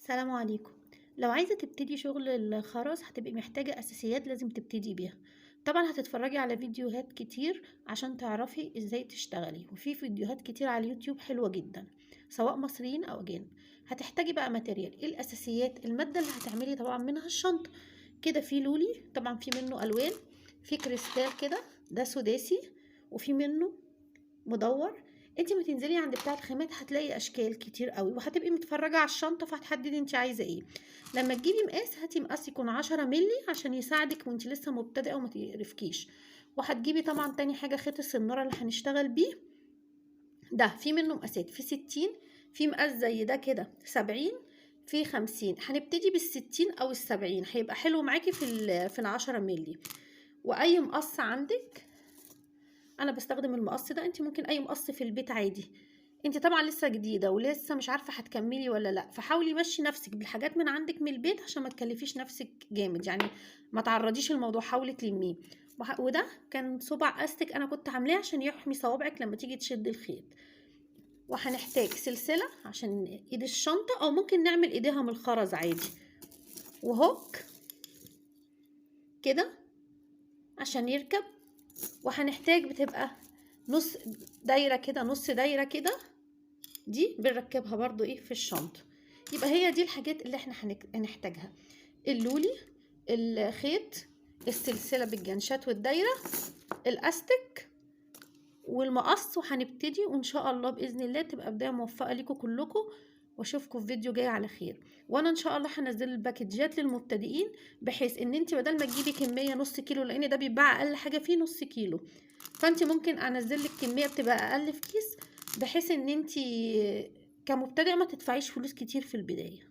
السلام عليكم. لو عايزة تبتدي شغل الخرز هتبقي محتاجة أساسيات لازم تبتدي بيها. طبعا هتتفرجي على فيديوهات كتير عشان تعرفي ازاي تشتغلي، وفي فيديوهات كتير على اليوتيوب حلوة جدا سواء مصريين أو أجانب. هتحتاجي بقى ماتيريال. ايه الأساسيات؟ المادة اللي هتعملي طبعا منها الشنطة. كده في لولي، طبعا في منه ألوان، في كريستال كده ده سداسي، وفي منه مدور. انت ما تنزلي عند بتاع الخامات هتلاقي اشكال كتير قوي، وهتبقي متفرجه على الشنطه فهتحددي انت عايزه ايه. لما تجيبي مقاس هاتي مقاس يكون 10 مللي عشان يساعدك وانت لسه مبتدئه وما تقرفكيش. وهتجيبي طبعا تاني حاجه خيط السناره اللي هنشتغل بيه. ده في منه مقاسات، في 60، في مقاس زي ده كده 70، في 50. هنبتدي بال60 او ال70 هيبقى حلو معاكي في ال10 مللي. واي مقص عندك، انا بستخدم المقص ده، انت ممكن اي مقص في البيت عادي. انت طبعا لسه جديده ولسه مش عارفه هتكملي ولا لا، فحاولي مشي نفسك بالحاجات من عندك من البيت عشان ما تكلفيش نفسك جامد، يعني ما تعرضيش الموضوع، حاولي تلميه. وده كان صبع استك انا كنت عاملاه عشان يحمي صوابعك لما تيجي تشد الخيط. وهنحتاج سلسله عشان ايد الشنطه، او ممكن نعمل ايديها من الخرز عادي، وهوك كده عشان يركب. وهنحتاج بتبقى نص دايره كده، نص دايره كده، دي بنركبها برضو ايه في الشنطه. يبقى هي دي الحاجات اللي احنا هنحتاجها: اللولي، الخيط، السلسله بالجنشات والدايره، الاستك، والمقص. وهنبتدي وان شاء الله باذن الله تبقى بدايه موفقه ليكم كلكم، واشوفكم في فيديو جاي على خير. وانا ان شاء الله هنزل الباكجات للمبتدئين، بحيث ان انت بدل ما تجيبي كميه نص كيلو، لان ده بيتباع اقل حاجه فيه نص كيلو، فانت ممكن انزل لك كميه بتبقى اقل في كيس، بحيث ان انت كمبتدئه ما تدفعيش فلوس كتير في البدايه.